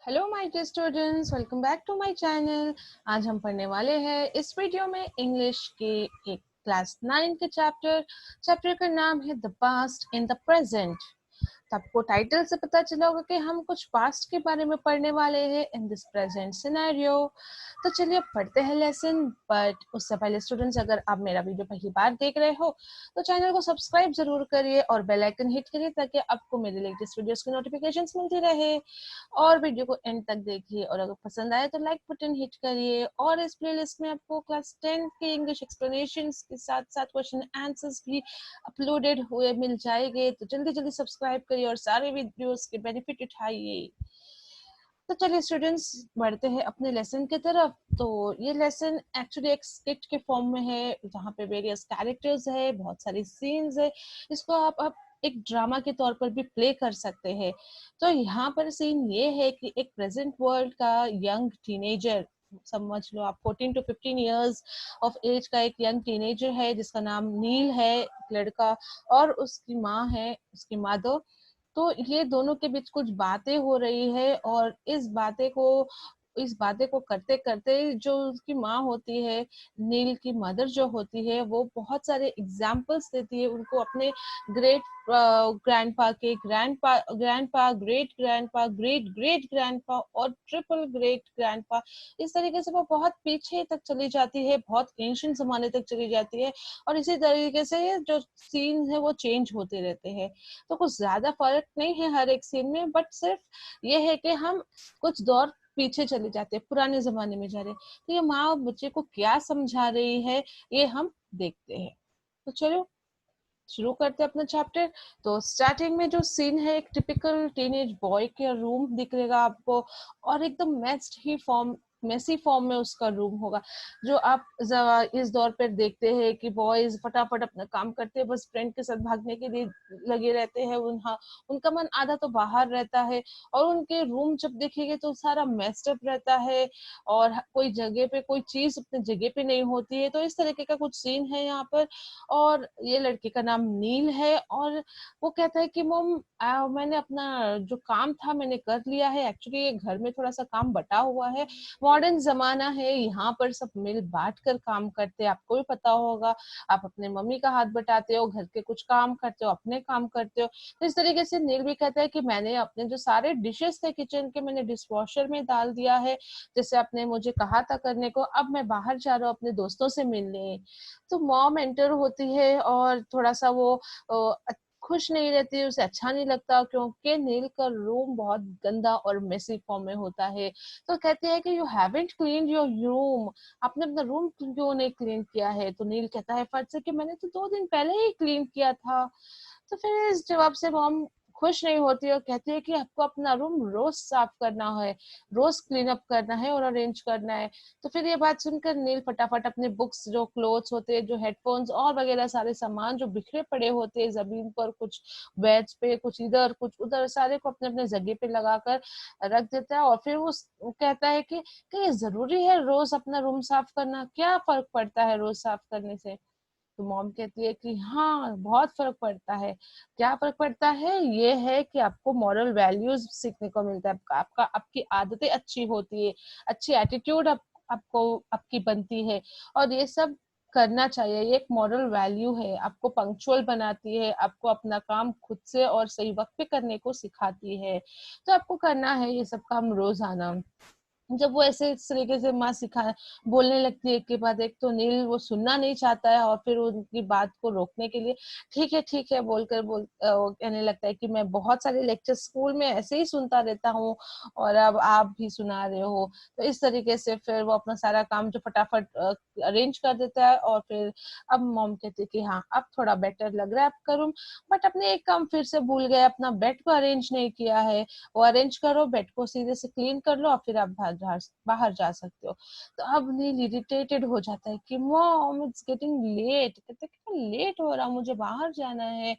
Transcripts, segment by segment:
Hello my dear students, welcome back to my channel. आज हम पढ़ने वाले हैं इस वीडियो में इंग्लिश के एक क्लास 9 के चैप्टर का नाम है the past in the present. तो आपको टाइटल से पता चला होगा कि हम कुछ पास्ट के बारे में पढ़ने वाले हैं इन दिस प्रेजेंट सिनेरियो। तो चलिए पढ़ते हैं लेसन। बट उससे पहले स्टूडेंट्स, अगर आप मेरा वीडियो पहली बार देख रहे हो तो चैनल को सब्सक्राइब जरूर करिए और बेल आइकन हिट करिए ताकि आपको मेरे लेटेस्ट वीडियोस की नोटिफिकेशंस मिलती रहे। और वीडियो को एंड तक देखिए और अगर पसंद आए तो लाइक बटन हिट करिए। और इस प्लेलिस्ट में आपको क्लास 10 के इंग्लिश एक्सप्लेनेशंस के साथ साथ क्वेश्चन आंसर्स भी अपलोडेड हुए मिल जाएंगे। तो जल्दी जल्दी सब्सक्राइब करिए और सारे वीडियोस के बेनिफिट उठाइए। तो चलिए स्टूडेंट्स, बढ़ते हैं अपने लेसन की तरफ। तो ये लेसन एक्चुअली एक स्किट के फॉर्म में है जहाँ पे वेरियस कैरेक्टर्स है, बहुत सारी सीन्स है। इसको आप एक ड्रामा के तौर पर भी प्ले कर सकते हैं। तो यहाँ पर सीन ये है कि एक प्रेजेंट वर्ल्ड का यंग टीनेजर, समझ लो आप 14 to 15 इयर्स ऑफ एज का एक यंग टीनेजर है जिसका नाम नील है, एक लड़का, और उसकी माँ है, उसकी मदर। तो ये दोनों के बीच कुछ बातें हो रही है और इस बातें को करते करते जो उसकी माँ होती है, नील की मदर जो होती है, वो बहुत सारे एग्जाम्पल्स देती है उनको अपने ग्रेट ग्रैंडपा के, grandpa, great grandpa, great great grandpa और ट्रिपल ग्रेट ग्रैंडपा। इस तरीके से वो बहुत पीछे तक चली जाती है, बहुत एंशिएंट जमाने तक चली जाती है। और इसी तरीके से जो सीन है वो चेंज होते रहते हैं। तो कुछ ज्यादा फर्क नहीं है हर एक सीन में, बट सिर्फ ये है कि हम कुछ दौर पीछे चले जाते हैं, पुराने जमाने में जा रहे हैं। तो ये माँ बच्चे को क्या समझा रही है, ये हम देखते हैं। तो चलो शुरू करते हैं अपना चैप्टर। तो स्टार्टिंग में जो सीन है, एक टिपिकल टीनेज बॉय के रूम दिखेगा आपको, और एकदम मेसी फॉर्म में उसका रूम होगा। जो आप इस दौर पर देखते हैं कि बॉयज फटाफट अपना काम करते हैं, बस फ्रेंड के साथ भागने के लिए लगे रहते हैं। उनका मन आधा तो बाहर रहता है, और उनके रूम जब देखेंगे तो सारा मेस्ड अप रहता है, और कोई जगह पे कोई चीज अपने जगह पे नहीं होती है। तो इस तरीके का कुछ सीन है यहाँ पर। और ये लड़के का नाम नील है, और वो कहता है कि मॉम, मैंने अपना जो काम था मैंने कर लिया है। एक्चुअली ये घर में थोड़ा सा काम बटा हुआ है, मॉडर्न जमाना है, यहाँ पर सब मिल बांट कर काम करते हैं, आपको भी पता होगा। आप अपने मम्मी का हाथ बटाते हो, घर के कुछ काम करते हो, अपने काम करते हो। तो इस तरीके से नील भी कहता है कि मैंने अपने जो सारे डिशेस थे किचन के, मैंने डिश वॉशर में डाल दिया है, जैसे आपने मुझे कहा था करने को। अब मैं बाहर जा रहा हूँ अपने दोस्तों से मिलने। तो मॉम एंटर होती है और थोड़ा सा वो खुश नहीं रहती है, उसे अच्छा नहीं लगता क्योंकि नील का रूम बहुत गंदा और मेसी फॉर्म में होता है। तो कहती है कि you haven't clean your room, आपने अपना रूम क्यों नहीं क्लीन किया है। तो नील कहता है फट से कि मैंने तो 2 दिन पहले ही क्लीन किया था। तो फिर इस जवाब से मॉम खुश नहीं होती और कहती है कि आपको अपना रूम रोज साफ करना है, रोज क्लीन अप करना है और अरेंज करना है। तो फिर ये बात सुनकर नील फटाफट अपने बुक्स, जो क्लोथ्स होते हैं, जो हेडफोन्स और वगैरह सारे सामान जो बिखरे पड़े होते हैं जमीन पर, कुछ बेड्स पे, कुछ इधर कुछ उधर, सारे को अपने अपने जगह पे लगाकर रख देता है। और फिर वो कहता है कि ये जरूरी है रोज अपना रूम साफ करना, क्या फर्क पड़ता है रोज साफ करने से। तो मॉम कहती है कि हाँ, बहुत फर्क पड़ता है। क्या फर्क पड़ता है, ये है कि आपको मॉरल वैल्यूज सीखने को मिलता है, आपकी आदतें अच्छी होती है, अच्छी एटीट्यूड आपको आपकी बनती है, और ये सब करना चाहिए। ये एक मॉरल वैल्यू है, आपको पंक्चुअल बनाती है, आपको अपना काम खुद से और सही वक्त पे करने को सिखाती है। तो आपको करना है ये सब काम रोजाना। जब वो ऐसे इस तरीके से माँ सिखा बोलने लगती है एक के बाद एक, तो नील वो सुनना नहीं चाहता है, और फिर उनकी बात को रोकने के लिए ठीक है बोलकर वो कहने लगता है कि मैं बहुत सारे लेक्चर स्कूल में ऐसे ही सुनता रहता हूँ, और अब आप भी सुना रहे हो। तो इस तरीके से फिर वो अपना सारा काम जो फटाफट अरेंज कर देता है। और फिर अब मॉम कहती है कि हाँ, अब थोड़ा बेटर लग रहा है आपका रूम, बट अपने एक काम फिर से भूल गए, अपना बेड को अरेंज नहीं किया है। वो अरेंज करो, बेड को सीधे से क्लीन कर लो और फिर आप बाहर जा सकते हो। तो अब नील इरिटेटेड हो जाता है कि मॉम, इट्स गेटिंग लेट। कहते कि लेट हो रहा, मुझे बाहर जाना है।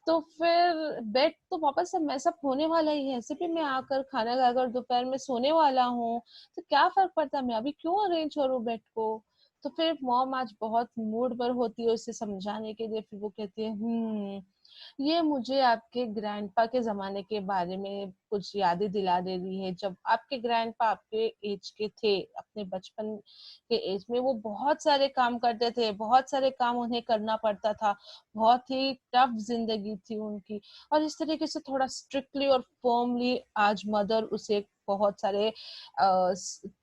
तो फिर बेड तो वापस से मैसअप होने वाला ही है, ऐसे भी मैं आकर खाना खाकर दोपहर में सोने वाला हूँ, तो क्या फर्क पड़ता है, मैं अभी क्यों अरेंज करूँ बेड को। तो फिर मॉम आज बहुत मूड पर होती है उसे समझाने के लिए। फिर वो कहती है ये मुझे आपके ग्रैंडपा के ज़माने के बारे में कुछ यादें दिला दे रही है। जब आपके ग्रैंडपा आपके ऐज के थे, अपने बचपन के ऐज में वो बहुत सारे काम करते थे, बहुत सारे काम उन्हें करना पड़ता था, बहुत ही टफ ज़िंदगी थी उनकी और इस तरीके से थोड़ा स्ट्रिक्टली और फर्मली आज मदर उसे बहुत सारे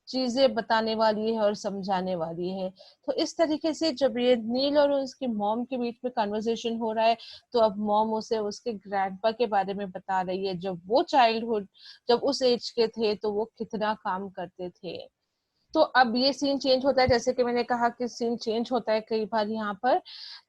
चीज़ें बताने वाली है और समझाने वाली है। तो इस तरीके से जब ये नील और उसकी मॉम के बीच में कन्वर्सेशन हो रहा है, तो अब मॉम उसे उसके ग्रैंडपा के बारे में बता रही है, जब उस एज के थे तो वो कितना काम करते थे। तो अब ये सीन चेंज होता है, जैसे कि मैंने कहा कि सीन चेंज होता है कई बार यहाँ पर।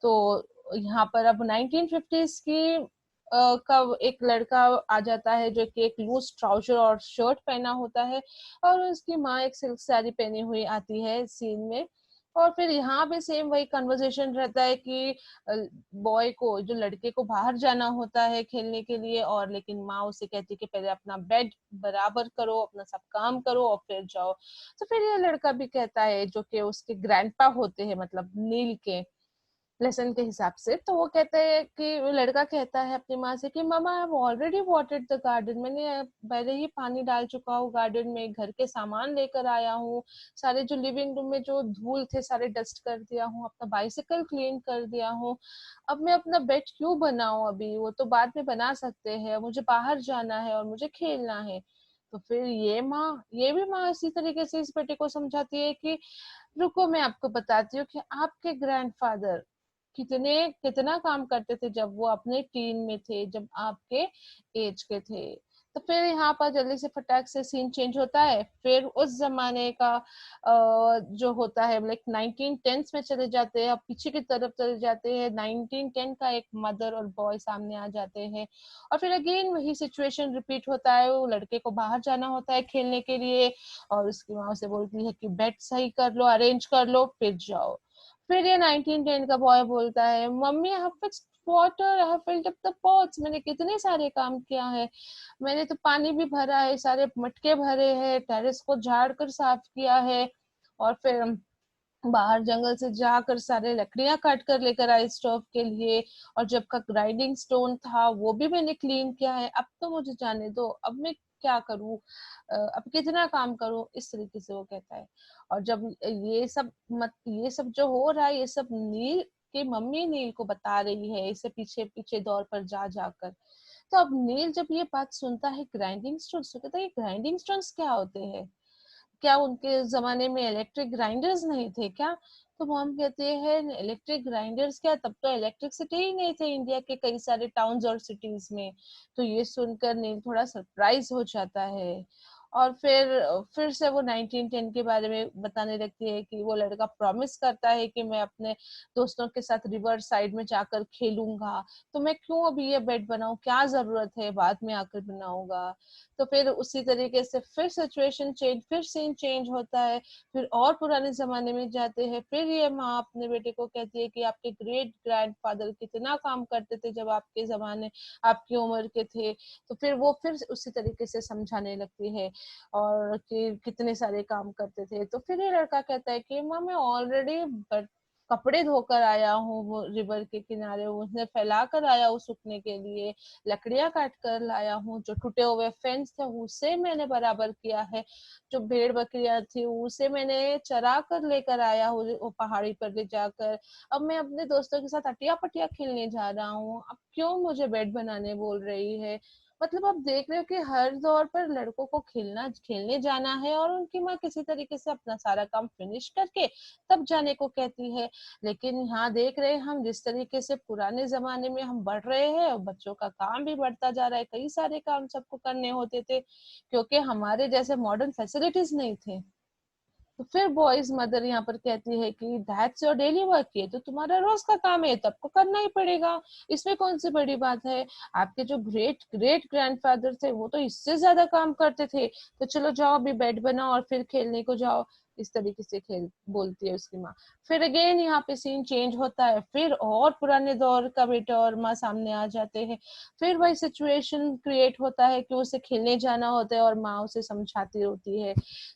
तो यहाँ पर अब 1950s की का एक लड़का आ जाता है जो कि एक लूज ट्राउजर और शर्ट पहना होता है और उसकी माँ एक सिल्क साड़ी पहनी हुई आती है सीन में। और फिर यहाँ पे सेम वही कन्वर्सेशन रहता है कि बॉय को, जो लड़के को बाहर जाना होता है खेलने के लिए, और लेकिन माँ उसे कहती है कि पहले अपना बेड बराबर करो, अपना सब काम करो और फिर जाओ। तो फिर ये लड़का भी कहता है, जो कि उसके ग्रैंडपा होते हैं, मतलब नील के लेसन के हिसाब से, तो वो कहते हैं कि वो लड़का कहता है अपनी माँ से कि mama I have already watered the garden, मैंने पहले ही पानी डाल चुका हूँ गार्डन में, घर के सामान लेकर आया हूँ, सारे जो लिविंग रूम में जो धूल थे सारे डस्ट कर दिया हूँ, अपना बाइसिकल क्लीन कर दिया हूँ, अब मैं अपना बेड क्यों बनाऊं, अभी वो तो बाद में बना सकते हैं, मुझे बाहर जाना है और मुझे खेलना है। तो फिर ये भी माँ इसी तरीके से इस बेटे को समझाती है कि रुको मैं आपको बताती हूँ कि आपके ग्रैंडफादर कितना काम करते थे जब वो अपने टीन में थे, जब आपके एज के थे। तो फिर यहाँ पर जल्दी से फटाक से सीन चेंज होता है, फिर उस जमाने का जो होता है लाइक 1910s में चले जाते हैं, अब पीछे की तरफ चले जाते हैं, 1910 का एक मदर और बॉय सामने आ जाते हैं और फिर अगेन वही सिचुएशन रिपीट होता है, वो लड़के को बाहर जाना होता है खेलने के लिए और उसकी माँ उसे बोलती है कि बेड सही कर लो, अरेंज कर लो, फिर जाओ। फिर ये 1910 का बॉय बोलता है, mummy I have fixed water, I have filled up the pots, मैंने कितने सारे काम किया है, मैंने तो पानी भी भरा है, सारे मटके भरे हैं, टेरेस को झाड़ कर साफ किया है और फिर बाहर जंगल से जाकर सारे लकड़ियां काट कर लेकर आई स्टोव के लिए, और जब का ग्राइंडिंग स्टोन था वो भी मैंने क्लीन किया है, अब तो मुझे जाने दो, अब मैं क्या करूं, अब कितना काम करूं, इस तरीके से वो कहता है। और जब ये सब जो हो रहा है, ये सब नील की मम्मी नील को बता रही है, इसे पीछे पीछे दौर पर जा जाकर। तो अब नील जब ये बात सुनता है ग्राइंडिंग स्टोन्स, तो कहता है ग्राइंडिंग स्टोन्स क्या होते हैं, क्या उनके जमाने में इलेक्ट्रिक ग्राइंडर्स नहीं थे क्या? तो मॉम कहते हैं इलेक्ट्रिक ग्राइंडर्स क्या, तब तो इलेक्ट्रिसिटी ही नहीं थे इंडिया के कई सारे टाउन्स और सिटीज में। तो ये सुनकर नील थोड़ा सरप्राइज हो जाता है और फिर से वो 1910 के बारे में बताने लगती है कि वो लड़का प्रॉमिस करता है कि मैं अपने दोस्तों के साथ रिवर साइड में जाकर खेलूंगा, तो मैं क्यों अभी ये बेड बनाऊं, क्या जरूरत है, बाद में आकर बनाऊंगा। तो फिर उसी तरीके से फिर सिचुएशन चेंज, फिर सीन चेंज होता है, फिर और पुराने जमाने में जाते हैं, फिर ये माँ अपने बेटे को कहती है कि आपके ग्रेट ग्रैंडफादर कितना काम करते थे जब आपके जमाने, आपकी उम्र के थे। तो फिर वो फिर उसी तरीके से समझाने लगती है और कि कितने सारे काम करते थे। तो फिर ये लड़का कहता है कि माँ मैं ऑलरेडी कपड़े धोकर आया हूँ, वो रिवर के किनारे उसने फैला कर आया हूँ सूखने के लिए, लकड़ियां काट कर लाया हूँ, जो टूटे हुए फेंस थे उसे मैंने बराबर किया है, जो भेड़ बकरियां थी उसे मैंने चरा कर लेकर आया हूँ वो पहाड़ी पर ले जाकर, अब मैं अपने दोस्तों के साथ अटिया पटिया खेलने जा रहा हूँ, अब क्यों मुझे बेड बनाने बोल रही है। मतलब आप देख रहे हो कि हर दौर पर लड़कों को खेलने जाना है और उनकी माँ किसी तरीके से अपना सारा काम फिनिश करके तब जाने को कहती है। लेकिन यहाँ देख रहे हैं हम जिस तरीके से पुराने जमाने में हम बढ़ रहे हैं और बच्चों का काम भी बढ़ता जा रहा है, कई सारे काम सबको करने होते थे क्योंकि हमारे जैसे मॉडर्न फैसिलिटीज नहीं थे। तो फिर बॉयज मदर यहाँ पर कहती है कि दैट्स योर डेली वर्क, ये तो तुम्हारा रोज का काम है, तब को करना ही पड़ेगा, इसमें कौन सी बड़ी बात है, आपके जो ग्रेट ग्रेट ग्रैंडफादर थे वो तो इससे ज्यादा काम करते थे, तो चलो जाओ अभी बेड बनाओ और फिर खेलने को जाओ। इस तरीके से खेल बोलती है उसकी माँ। फिर अगेन यहाँ पे सीन चेंज होता है, फिर और पुराने दौर का बेटा और माँ सामने आ जाते हैं, फिर वही सिचुएशन क्रिएट होता है कि उसे खेलने जाना होता है और माँ उसे समझाती होती है।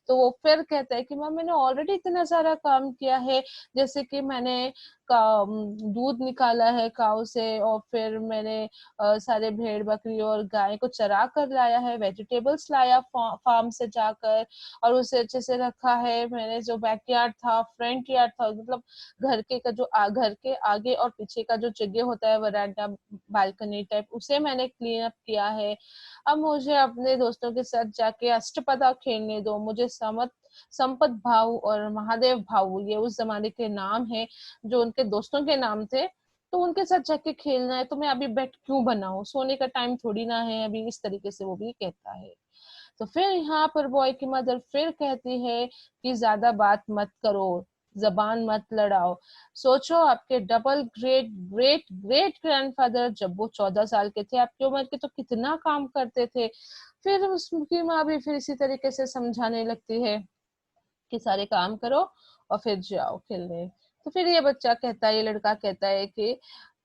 तो वो फिर कहता है कि माँ मैंने ऑलरेडी इतना सारा काम किया है, जैसे कि मैंने दूध निकाला है काऊ से, और फिर मैंने सारे भेड़ बकरी और गाय को चरा कर लाया है, वेजिटेबल्स लाया फार्म से जाकर, और उसे अच्छे से रखा है मैंने। जो बैकयार्ड था, फ्रंट यार्ड था, मतलब घर के का जो घर के आगे और पीछे का जो जगह होता है, वरांडा बालकनी टाइप, उसे मैंने क्लीन अप किया है। अब मुझे अपने दोस्तों के साथ जाके अष्टपदा खेलने दो। मुझे संपत भाऊ और महादेव भाऊ, ये उस जमाने के नाम है जो उनके दोस्तों के नाम थे, तो उनके साथ जाके खेलना है। तो मैं अभी बेड क्यों बनाऊं, सोने का टाइम थोड़ी ना है अभी, इस तरीके से वो भी कहता है। तो फिर यहाँ पर बॉय की मदर फिर कहती है कि ज्यादा बात मत करो, जबान मत लड़ाओ। सोचो, आपके double great great great grandfather जब वो 14 साल के थे आपकी उम्र के, तो कितना काम करते थे। फिर उसकी माँ भी फिर इसी तरीके से समझाने लगती है कि सारे काम करो और फिर जाओ खेलने। तो फिर ये बच्चा कहता है, ये लड़का कहता है कि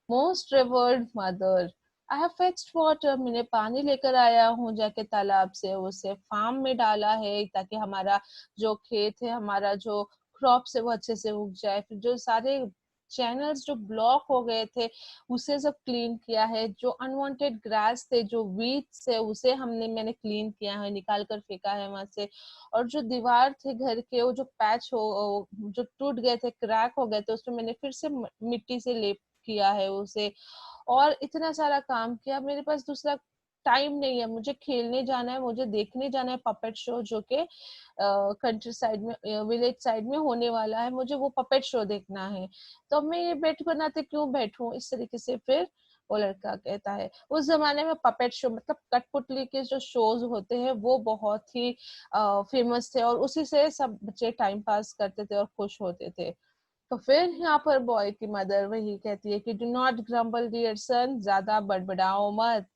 most revered mother, I have fetched water, मैंने पानी लेकर आया हूँ जाके तालाब से, उसे फार्म में डाला है ताकि हमारा जो खेत है, हमारा जो क्रॉप्स है वो अच्छे से उग जाए। फिर जो सारे चैनल्स जो ब्लॉक हो गए थे उसे सब क्लीन किया है, जो अनवांटेड ग्रास थे, जो वीड्स है, उसे मैंने क्लीन किया है, निकाल कर फेंका है वहां से। और जो दीवार थे घर के, वो जो पैच हो जो टूट गए थे, क्रैक हो गए थे, उसमें मैंने फिर से मिट्टी से लेप किया है उसे। और इतना सारा काम किया। मेरे पास दूसरा टाइम नहीं है, मुझे खेलने जाना है, मुझे देखने जाना है पपेट शो जो के कंट्री साइड में, विलेज साइड में होने वाला है, मुझे वो पपेट शो देखना है। तो मैं ये बेट बनाते क्यों बैठूं, इस तरीके से फिर वो लड़का कहता है। उस जमाने में पपेट शो मतलब कठपुतली के जो शोज होते हैं वो बहुत ही फेमस थे, और उसी से सब बच्चे टाइम पास करते थे और खुश होते थे। तो फिर यहाँ पर बॉय की मदर वही कहती है कि do not grumble dear son, ज्यादा बड़बड़ाओ मत।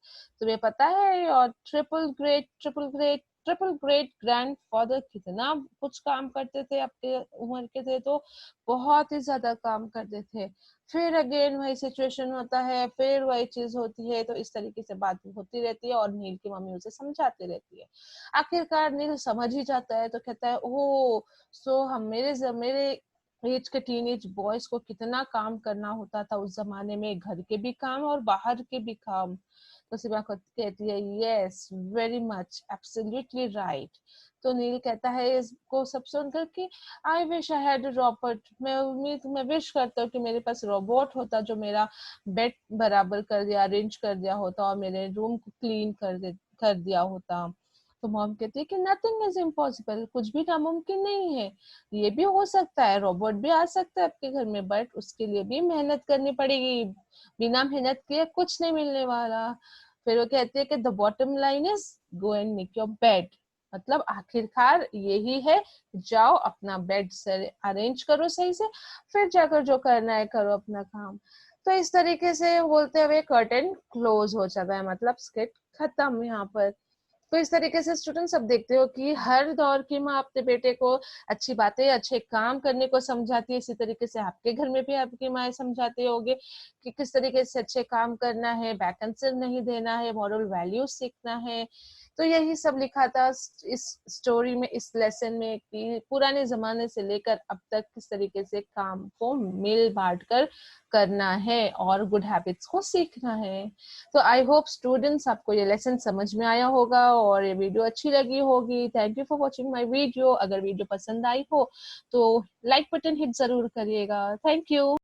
तुम्हें पता है, और ट्रिपल ग्रेट ग्रैंड फादर कितना कुछ काम करते थे, अपने उम्र के थे तो बहुत ही ज्यादा काम करते थे। फिर अगेन वही सिचुएशन होता है, फिर वही चीज होती है, तो इस तरीके से बात होती रहती है और नील की मम्मी उसे समझाती रहती है। आखिरकार नील समझ ही जाता है, तो कहता है ओह, सो हम मेरे एज के टीनेज बॉयज को कितना काम करना होता था उस जमाने में, घर के भी काम और बाहर के भी काम। तो सिबा खुद कहती है yes, very much, absolutely right. तो नील कहता है इसको सब सुनकर कि I wish I had a robot, मैं विश करता हूँ कि मेरे पास रोबोट होता जो मेरा बेड बराबर कर दिया, अरेंज कर दिया होता और मेरे रूम को क्लीन कर दिया होता। तो मॉम कहती है कि नथिंग इज इम्पॉसिबल, कुछ भी नामुमकिन नहीं है, ये भी हो सकता है, रोबोट भी आ सकता है आपके घर में, बट उसके लिए भी मेहनत करनी पड़ेगी, बिना मेहनत किए कुछ नहीं मिलने वाला। फिर वो कहती है कि the bottom line is go and make your bed, मतलब आखिरकार यही है, जाओ अपना बेड से अरेंज करो सही से, फिर जाकर जो करना है करो अपना काम। तो इस तरीके से बोलते हुए कर्टेन क्लोज हो जाता है, मतलब स्किट खत्म यहाँ पर। तो इस तरीके से स्टूडेंट सब देखते हो कि हर दौर की माँ अपने बेटे को अच्छी बातें, अच्छे काम करने को समझाती है, इसी तरीके से आपके घर में भी आपकी माँ समझाते होंगे कि किस तरीके से अच्छे काम करना है, बैक आंसर नहीं देना है, मॉरल वैल्यूज सीखना है। तो यही सब लिखा था इस स्टोरी में, इस लेसन में, कि पुराने जमाने से लेकर अब तक किस तरीके से काम को मिल बांट कर करना है और गुड हैबिट्स को सीखना है। तो आई होप स्टूडेंट्स आपको ये लेसन समझ में आया होगा और ये वीडियो अच्छी लगी होगी। Thank you for watching my video. अगर वीडियो पसंद आई हो तो लाइक बटन हिट जरूर करिएगा। Thank you.